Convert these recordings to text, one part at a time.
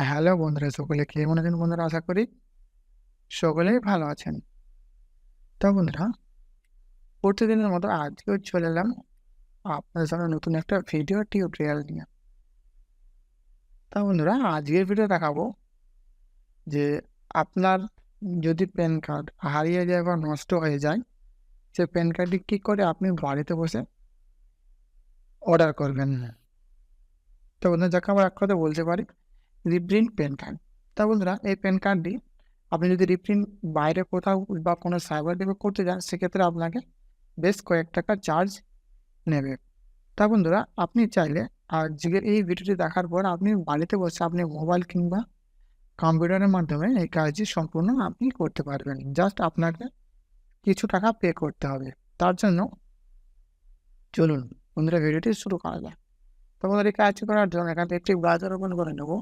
Hello বন্ধুরা, সকলে কেমন আছেন বন্ধুরা? আশা করি সকলেই ভালো আছেন। তো বন্ধুরা, প্রতিদিনের মতো আজকেও চলে এলাম আপনাদের সামনে নতুন একটা ভিডিও টিউটোরিয়াল নিয়ে। বন্ধুরা, আজকের ভিডিও দেখাবো যে আপনার যদি প্যান কার্ড হারিয়ে যায় বা নষ্ট হয়ে যায়, সে প্যান কার্ডটি কী করে আপনি বাড়িতে বসে অর্ডার করবেন। বন্ধুরা, যাকে আমরা এক কথায় বলতে পারি রিপ্রিন্ট প্যান কার্ড। বন্ধুরা, এই প্যান কার্ডটি আপনি যদি রিপ্রিন্ট বাইরে কোথাও বা কোনো সাইবার ক্যাফে করতে যান, সেক্ষেত্রে আপনাকে বেশ কয়েক টাকা চার্জ নেবে। বন্ধুরা, আপনি চাইলে আজকের এই ভিডিওটি দেখার পর আপনি বাড়িতে বসে আপনি মোবাইল কিংবা কম্পিউটারের মাধ্যমে এই কাজটি সম্পূর্ণ আপনি করতে পারবেন। জাস্ট আপনাকে কিছু টাকা পে করতে হবে। তার জন্য চলুন বন্ধুরা, ভিডিওটি শুরু করা যাক। বন্ধুরা, এই কাজটি করার জন্য এখান থেকে একটি ব্রাউজার ওপেন করে নেব।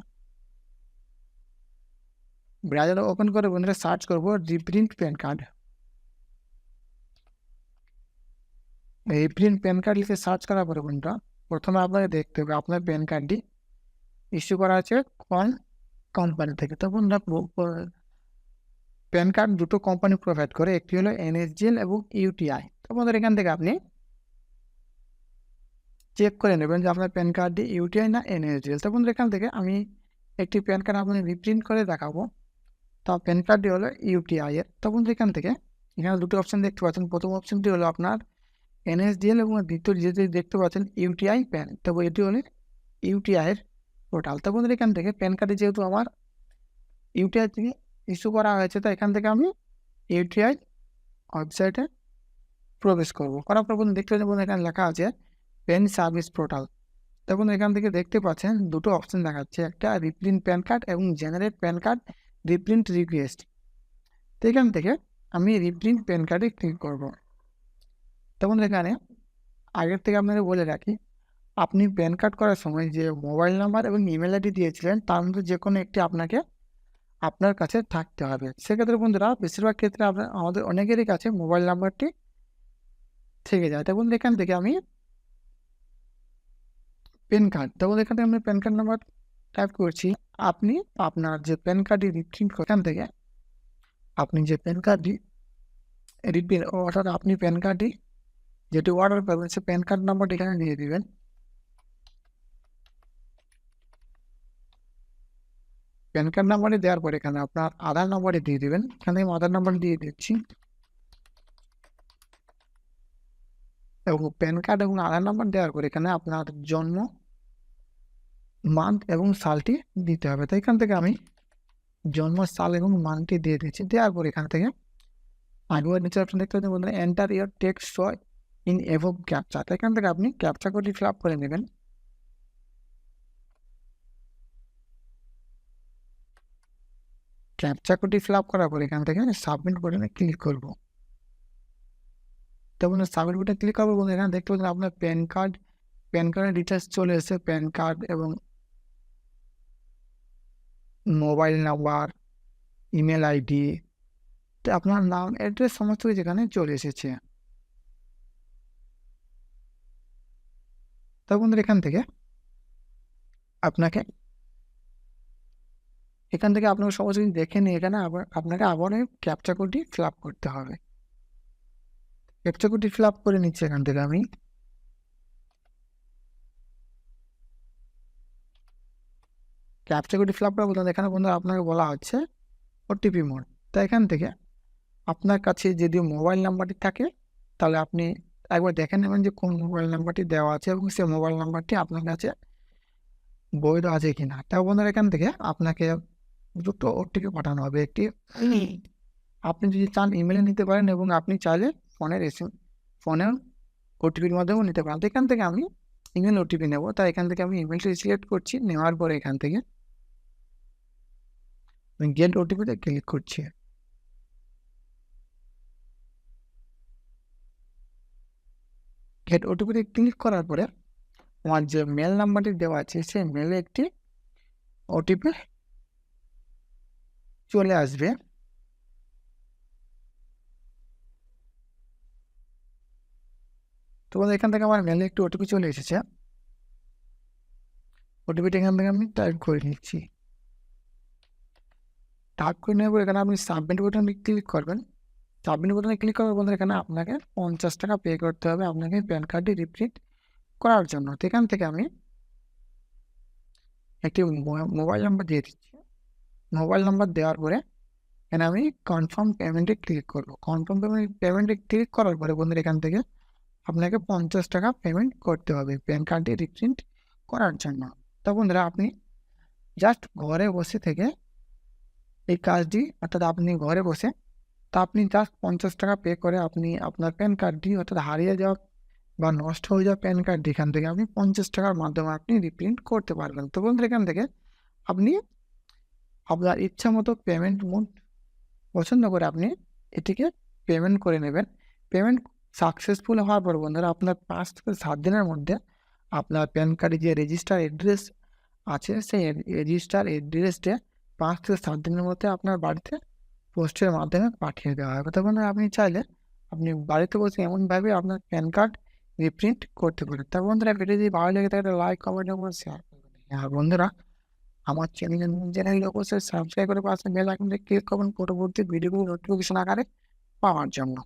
ব্রাউজার ওপেন করে বন্ধুরা সার্চ করব reprint pan card. Reprint pan card লিখে সার্চ করার পরে বন্ধুরা, প্রথমে আপনাকে দেখতে হবে আপনার প্যান কার্ডটি ইস্যু করা আছে কোন কোম্পানি থেকে। বন্ধুরা, প্যান কার্ড দুটো কোম্পানি প্রোভাইড করে, একটি হলো এনএসডিএল এবং ইউটিআই। বন্ধুরা, এখান থেকে আপনি চেক করে নেবেন যে আপনার প্যান কার্ডটি ইউটিআই না এনএসডিএল। বন্ধুরা, এখান থেকে আমি একটি প্যান কার্ড আপনাকে রিপ্রিন্ট করে দেখাবো। প্যান কার্ডটি হলো ইউটিআই এর। বন্ধুরা, এখান থেকে এখানে দুটো অপশন দেখতে পাচ্ছেন। প্রথম অপশনটি হলো আপনার এনএসডিএল এবং দ্বিতীয় যেটি দেখতে পাচ্ছেন ইউটিআই প্যান। এটি হলো ইউটিআই এর পোর্টাল। বন্ধুরা, এখান থেকে প্যান কার্ডে যেহেতু আমার ইউটিআই থেকে ইস্যু করা হয়েছে, তো এখান থেকে আমি ইউটিআই ওয়েবসাইটে প্রবেশ করব। করার পর বন্ধু দেখতে পাচ্ছেন এখানে লেখা আছে প্যান সার্ভিস পোর্টাল। বন্ধু, এখান থেকে দেখতে পাচ্ছেন দুটো অপশন দেখাচ্ছে, একটা রিপ্রিন্ট প্যান কার্ড এবং generate pan card reprint request. এখান থেকে আমি রিপ্রিন্ট প্যান কার্ডে ক্লিক করব। বন্ধু, এখানে আগের থেকে আপনাদের বলে রাখি, আপনি প্যান কার্ড করার সময় যে মোবাইল নাম্বার এবং ইমেল আইডি দিয়েছিলেন তার মধ্যে যে কোনো একটি আপনাকে আপনার কাছে থাকতে হবে। সেক্ষেত্রে বন্ধুরা, বেশিরভাগ ক্ষেত্রে আমাদের অনেকেরই কাছে মোবাইল নাম্বারটি থেকে যায়। বন্ধু, এখান থেকে আমি প্যান কার্ড, বন্ধু এখান থেকে আমি প্যান কার্ড নাম্বার টাইপ করছি। আপনি আপনার যে প্যান কার্ডটি রিপ্রিন্ট এখান থেকে আপনি যে প্যান কার্ডটি রিপ্রিন্ট অর্থাৎ আপনি প্যান কার্ডটি যেটি অর্ডার করবেন সে প্যান কার্ড নাম্বারটি এখানে দিয়ে দিবেন। প্যান কার্ড নাম্বারটি দেওয়ার পরে এখানে আপনার আধার নাম্বারটি দিয়ে দিবেন। এখানে আমি আধার নাম্বার দিয়ে দিচ্ছি এবং প্যান কার্ড এবং আধার নাম্বার দেওয়ার পরে এখানে আপনার জন্ম মান্থ এবং সালটি দিতে হবে। এখান থেকে আমি জন্ম সাল এবং মান্থটি দিয়ে দিচ্ছি। দেওয়ার পর এখান থেকে আগের নিচে অপশন দেখতে পাচ্ছেন বন্ধুরা, enter year text show in এভব captcha. এখান থেকে আপনি ক্যাপচা কোডটি ফিল আপ করে নেবেন। ক্যাপচা কোডটি ফিল আপ করার পর এখান থেকে সাবমিট বাটনে ক্লিক করব। বন্ধুরা, সাবমিট বাটনে ক্লিক করবো বন্ধু, এখানে দেখতে পাচ্ছেন আপনার প্যান কার্ডের ডিটেলস চলে এসেছে। প্যান কার্ড এবং মোবাইল নাম্বার, ইমেল আইডি, আপনার নাম, অ্যাড্রেস সমস্ত কিছু এখানে চলে এসেছে। বন্ধুরা, এখান থেকে আপনাকে সমস্ত কিছু দেখে নিয়ে এখানে আপনাকে আবার ক্যাপচা কোডটি ফিল আপ করতে হবে। ক্যাপচা কোডটি ফিল আপ করে নিচ্ছি। এখান থেকে আমি ক্যাপচা কোডটি ফিল আপ করার বলতে এখানে বন্ধুরা আপনাকে বলা হচ্ছে ওটিপি মোড। এখান থেকে আপনার কাছে যদি মোবাইল নাম্বারটি থাকে তাহলে আপনি একবার দেখে নেবেন যে কোন মোবাইল নাম্বারটি দেওয়া আছে এবং সেই মোবাইল নাম্বারটি আপনার কাছে বৈধ আছে কিনা। বন্ধুরা, এখান থেকে আপনাকে দুটো ওটিপি পাঠানো হবে। একটি আপনি যদি চান ইমেলে নিতে পারেন এবং আপনি চাইলে ফোনের ওটিপির মাধ্যমেও নিতে পারেন। এখান থেকে আমি ইমেল ওটিপি নেব। এখান থেকে আমি ইমেলটি সিলেক্ট করছি। নেওয়ার পরে এখান থেকে আমি গেট ওটিপিতে ক্লিক করছি। গেট ওটিপিতে ক্লিক করার পরে আমার যে মেল নাম্বারটি দেওয়া আছে সেই মেলে একটি ওটিপি চলে আসবে। এখান থেকে আমার মেলে একটি ওটিপি চলে এসেছে। ওটিপিটা এখান থেকে আমি টাইপ করে নিচ্ছি। টাইপ করে নেব। এখানে আপনি সাবমিট বাটনে ক্লিক করবেন। সাবমিট বাটনে ক্লিক করার পর এখানে আপনাকে 50 টাকা পে করতে হবে আপনাকে প্যান কার্ডটি রিপ্রিন্ট করার জন্য। তো এখান থেকে আমি একটি মোবাইল নাম্বার দিয়ে দিচ্ছি। মোবাইল নাম্বার দেওয়ার পরে এখানে আমি কনফার্ম পেমেন্টে ক্লিক করব। কনফার্ম পেমেন্টে ক্লিক করার পরে বন্ধুরা এখান থেকে আপনাকে 50 টাকা পেমেন্ট করতে হবে প্যান কার্ডটি রিপ্রিন্ট করার জন্য। তো বন্ধুরা আপনি জাস্ট ঘরে বসে থেকে এই কাজটি, অর্থাৎ আপনি ঘরে বসে তা আপনি জাস্ট 50 টাকা পে করে আপনি আপনার প্যান কার্ডটি, অর্থাৎ হারিয়ে যাওয়া বা নষ্ট হয়ে যাওয়া প্যান কার্ডটি এখান থেকে আপনি 50 টাকার মাধ্যমে আপনি রিপ্রিন্ট করতে পারবেন। তো বন্ধুরা এখান থেকে আপনি আপনার ইচ্ছা মতো পেমেন্ট মোড পছন্দ করে আপনি এটিকে পেমেন্ট করে নেবেন। পেমেন্ট সাকসেসফুল হওয়ার পর বন্ধুরা আপনার 5 থেকে 7 দিনের মধ্যে আপনার প্যান কার্ডে যে রেজিস্টার অ্যাড্রেস আছে সেই রেজিস্টার অ্যাড্রেসটা 5 থেকে 7 দিনের মধ্যে আপনার বাড়িতে পোস্টের মাধ্যমে পাঠিয়ে দেওয়া হবে। তো বন্ধুরা আপনি চাইলে আপনি বাড়িতে বসে এমনভাবে আপনার প্যান কার্ড রিপ্রিন্ট করতে পারেন। তা বন্ধুরা ভিডিও যদি ভালো লেগে থাকে লাইক, কমেন্ট এবং শেয়ার করবেন। আর বন্ধুরা আমার চ্যানেল অবশ্যই সাবস্ক্রাইব করে পাশে বেল আইকনটি ক্লিক করবেন পরবর্তী ভিডিওগুলো নোটিফিকেশন আকারে পাওয়ার জন্য।